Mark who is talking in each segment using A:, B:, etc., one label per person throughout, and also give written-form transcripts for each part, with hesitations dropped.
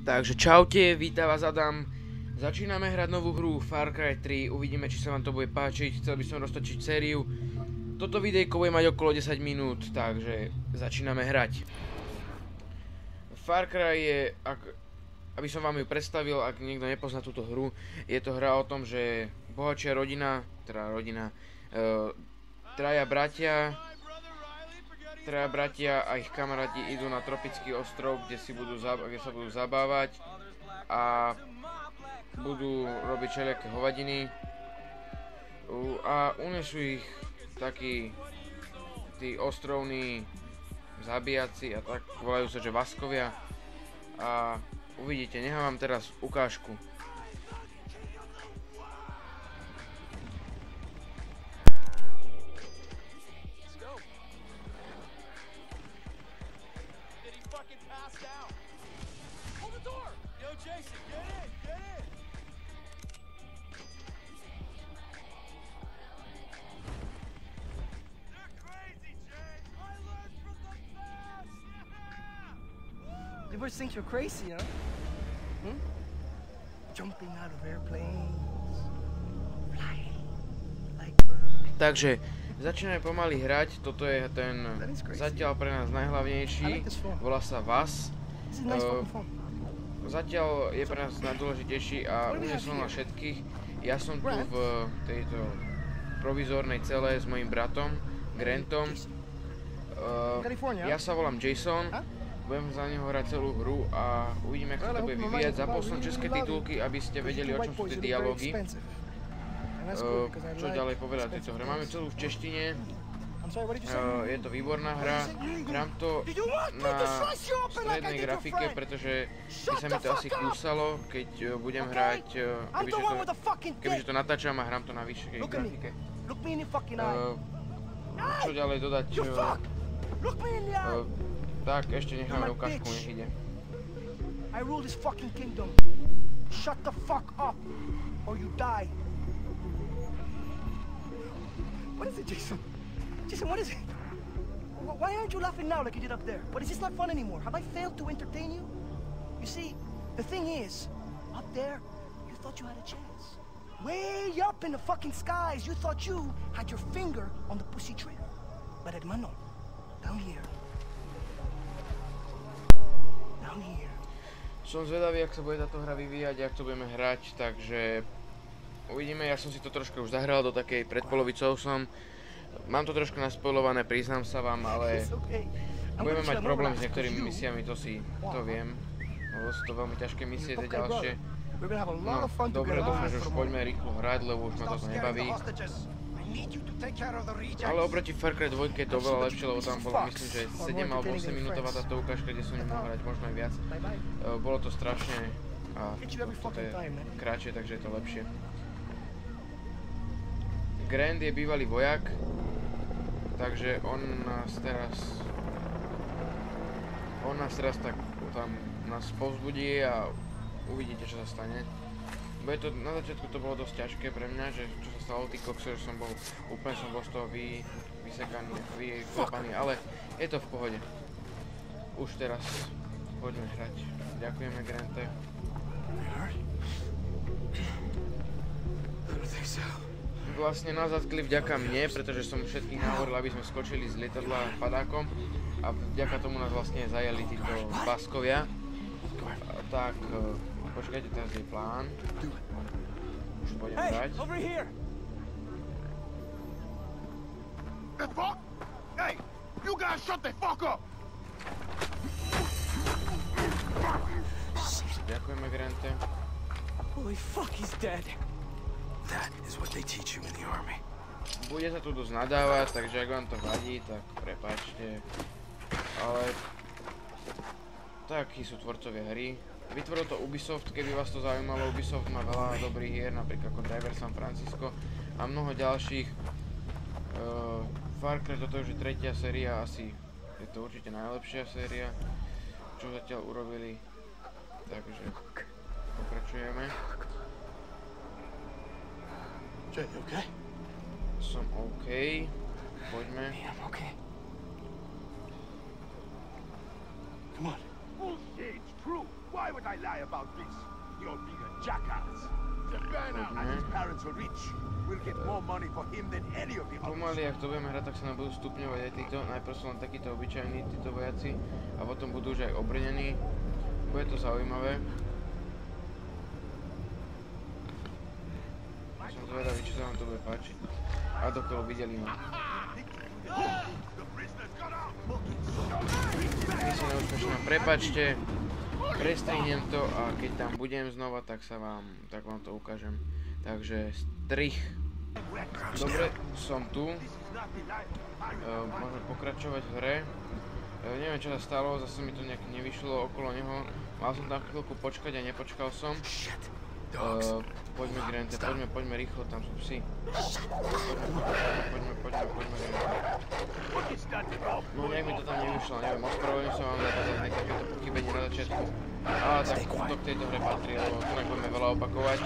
A: Takže čaute, vítam vás Adam. Začíname hrať novú hru Far Cry 3, uvidíme či sa vám to bude páčiť, chcel by som roztočiť sériu. Toto videjko bude mať okolo 10 minút, takže začíname hrať. Far Cry je, aby som vám ju predstavil, ak niekto nepozná túto hru, je to hra o tom, že bohatšia rodina, traja bratia a ich kamaráti idú na tropický ostrov, kde sa budú zabávať a budú robiť všelijaké hovadiny a unesú ich takí tí ostrovní zabíjaci a tak, volajú sa, že Vaskovia, a uvidíte, nechám vám teraz ukážku.
B: You boys think you're crazy, huh? Jumping out of airplanes, flying like birds.
A: Takže začíname pomaly hrať, toto je ten zatiaľ pre nás najhlavnejší, volá sa Vas. Zatiaľ je pre nás najdôležitejší a uniesol na všetkých. Ja som tu v tejto provizórnej cele s mojím bratom, Grantom. Ja sa volám Jason. Budem za neho hrať celú hru a uvidíme, ako sa to bude vyvíjať. Zapol som české titulky, aby ste vedeli, o čom sú tie dialógy. Čo ďalej povedať tejto hre. Máme celú v češtine. Je to výborná hra. Hrám to na strednej grafike, pretože by sa mi to asi kúsalo, keď budem hrať, kebyže to natáčam a hrám to na vyššej grafike. Čo ďalej dodať? Tak, ešte necháme ukážku, nech ide.
B: I rule this fucking kingdom. Shut the fuck up, or you die. What is it, Jason? Jason, what is it? Why aren't you laughing now like you did up there? But is this not fun anymore? Have I failed to entertain you? You see, the thing is, up there, you thought you had a chance. Way up in the fucking skies, you thought you had your finger on the pussy trigger. But hermano, down here.
A: Som zvedavý, ak sa bude táto hra vyvíjať, ak to budeme hrať, takže uvidíme. Ja som si to trošku už zahral, do takej predpolovicou som. Mám to trošku naspoilované, priznám sa vám, ale budeme mať problém s niektorými misiami, to viem. Lebo sú to veľmi ťažké misie, tie ďalšie. No, dobre, dúfam, že už poďme rýchlo hrať, lebo už ma to nebaví. Ale oproti Far Cry 2 je to veľa lepšie, lebo tam bolo, myslím, že 7 alebo 8 minútová táto ukážka, kde som nemohol hrať, možno aj viac. Bolo to strašne a toto je kratšie, takže je to lepšie. Grant je bývalý vojak, takže on nás teraz tak tam nás povzbudí a uvidíte, čo sa stane. Na začiatku to bolo dosť ťažké pre mňa, že čo sa stalo, tí kokse, že som bol z toho vysekaný, vyklepaný, ale je to v pohode. Už teraz poďme hrať. Ďakujeme, Grante. Vlastne nás zatkli vďaka mne, pretože som všetkých nahovoril, aby sme skočili z lietadla padákom a vďaka tomu nás vlastne zajali títo Vaskovia. Tak, počkajte, teraz je plán. Už pôjdem hrať.
C: Hey, you guys shut the fuck up!
A: Ďakujeme, Grante.
B: Holy fuck, he's dead.
C: That is what they teach you in the army.
A: Bude sa tu dosť nadávať, takže ak vám to vadí, tak prepáčte. Ale takí sú tvorcovia hry. Vytvoril to Ubisoft, keby vás to zaujímalo. Ubisoft má veľa dobrých hier, napríklad ako Driver San Francisco a mnoho ďalších. Far Cry, toto už je tretia séria, asi je to určite najlepšia séria, čo zatiaľ urobili. Takže pokračujeme.
C: Jay, you okay?
A: Som OK. Poďme.
B: Yeah, I'm okay.
C: Come on. Bullshit, it's true. Why would I lie about this? You're being a jackass. Savannah and his parents are rich. We'll get more money for him than any of the others.
A: Pomaly, ak to budeme hrať, tak sa nám budú stupňovať aj títo. Najprv sú len takíto obyčajní, títo vojaci. A potom budú už aj obrnení. Bude to zaujímavé. Som zvedavý, či sa vám to bude páčiť. A dokolo videli ma. Myslím, neúspešná. Prepáčte. Prestrihnem to a keď tam budem znova, tak vám to ukážem. Takže strih. Dobre, som tu. Môžeme pokračovať v hre. Neviem, čo sa stalo, zase mi to nejak nevyšlo okolo neho. Mal som tam chvíľku počkať a nepočkal som. Poďme, Grante, poďme rýchlo, tam sú psi. Poďme, Grante. No nejak mi to tam nevyšlo, neviem, ospravedlňujem sa vám za takéto pochybenie na začiatku. Ale tak to k tejto hre patrí, lebo tu budeme veľa opakovať.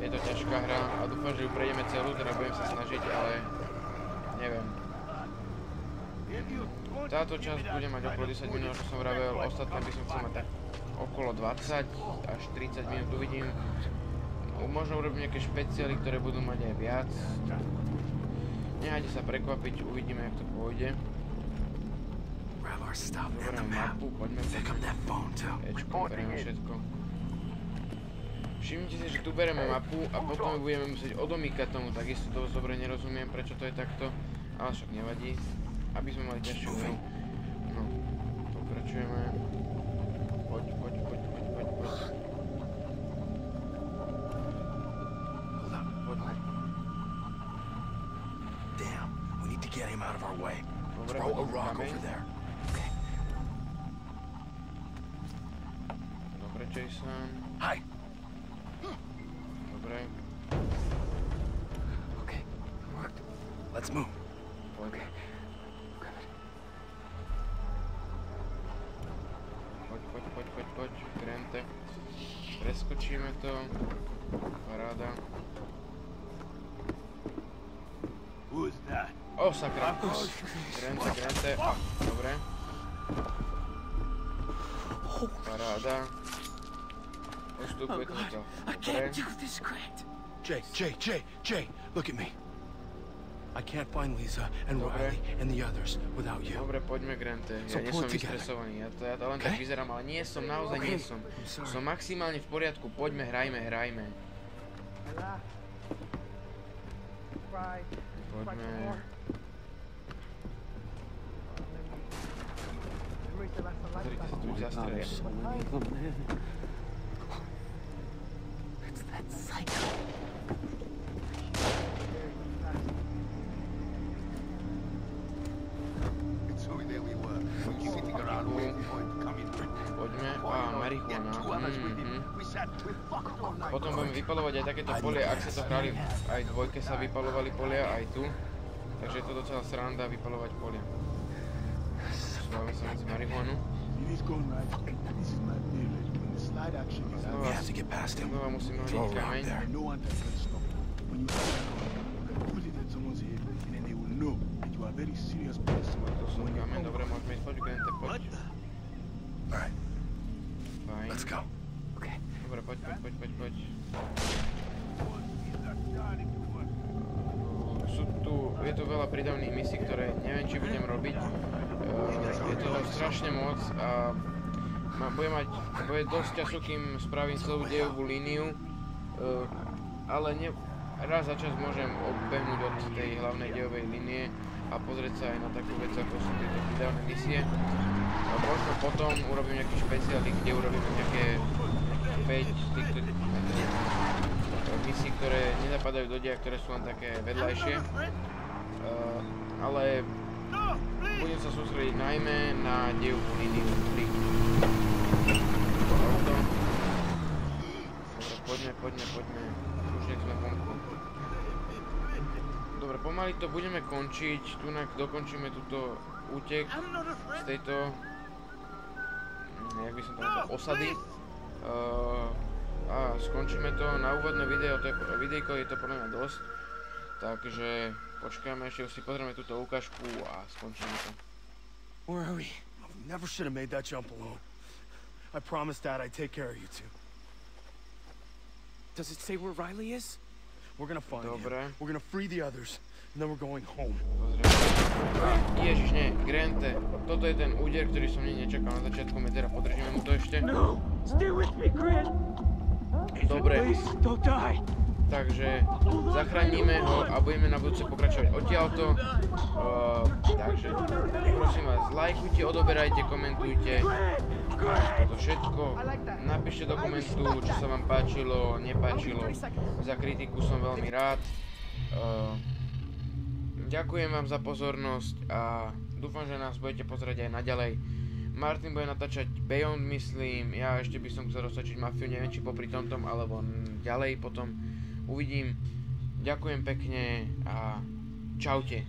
A: Je to ťažká hra a dúfam, že ju prejdeme celú, teda budem sa snažiť, ale neviem. Táto časť bude mať okolo 10 minút, ako som vravel, ostatné by som chcel mať tak okolo 20 až 30 minút, uvidím. Možno urobím nejaké špeciály, ktoré budú mať aj viac. Nehajte sa prekvapiť, uvidíme, jak to pôjde. Zoberieme mapu, poďme Ečko, berieme všetko. Všimnite si, že tu bereme mapu a potom budeme musieť odomýkať tomu, takisto to dobre nerozumiem, prečo to je takto, ale však nevadí, aby sme mali ťažšiu hru. No, pokračujeme. Poď. Poďme.
C: Damn, we need to get him out of our way.
A: Dobre,
C: Throw a rock over there.
A: Dobre, Jason.
C: Hi.
A: Dobre.
C: Okay, worked. Let's move.
A: Poď. Poď, Grante. Preskočíme to. Paráda.
C: Who's that?
A: O, sakra. Grante. Dobre. Paráda. Postupuje to to. Dobre.
C: Jay, look at me. I can't find Lisa and Riley and the others without you.
A: Dobre, poďme, Grante. Ja nie som vystresovaný. Ja to len tak vyzerám, ale nie som, naozaj nie som. Som maximálne v poriadku. Poďme, hrajme. Poďme. Pozrite sa tu už zastrelia. Poďme. Marihuana. Potom budeme vypalovať aj takéto polia, ak sa to hrali, aj v dvojke sa vypalovali polia, aj tu. Takže je to docela sranda vypalovať polia. Schválme sa medzi marihuanu. Znova musíme hodiť kameň. To sú kameň, dobre, môžeme ísť, poď, Grante, poď. Fajn. Dobre, poď. Je tu veľa pridavných misií, ktoré neviem, či budem robiť. Je toho strašne moc a bude dosť času, kým spravím celú dejovú líniu, ale raz za čas môžem odbehnúť od tej hlavnej dejovej línie a pozrieť sa aj na takú vec, ako sú tieto pridavné misie. A možno potom urobím nejaké špeciály, kde urobíme nejaké 5 týchto misií, ktoré nezapadajú do deja, ktoré sú len také vedľajšie. Ale budem sa sústrediť najmä na dejovú líniu 3. Dobre, poďme. Už nech sme vonku. Dobre, pomaly to budeme končiť. Tunak dokončíme túto útek z tejto, jak by som to nazval, osady. A skončíme to na úvodné videjko, je to podľa mňa dosť. Takže počkáme, ešte si pozrieme túto ukážku a skončíme to.
B: Where are we? I never should have made that jump alone.
D: I promised Dad I'd take care of you two.
E: Does it say where Riley is?
D: We're gonna find
A: Dobre.
D: him. We're gonna free the others, and then we're going home.
A: Pozrieme. Ježiš, nie, Grante. Toto je ten úder, ktorý som nečakal na začiatku metra. Podržíme mu to ešte.
E: No! Stay with me, Grant!
A: Dobre.
E: Please, don't die!
A: Takže zachránime ho a budeme na budúce pokračovať odtiaľto. Takže prosím vás, lajkujte, odoberajte, komentujte. A toto všetko. Napíšte do komentu, čo sa vám páčilo, nepáčilo. Za kritiku som veľmi rád. Ďakujem vám za pozornosť a dúfam, že nás budete pozerať aj naďalej. Martin bude natáčať Beyond, myslím. Ja ešte by som chcel roztočiť Mafiu, neviem či popri tomtom, alebo ďalej potom. Uvidím. Ďakujem pekne a čaute.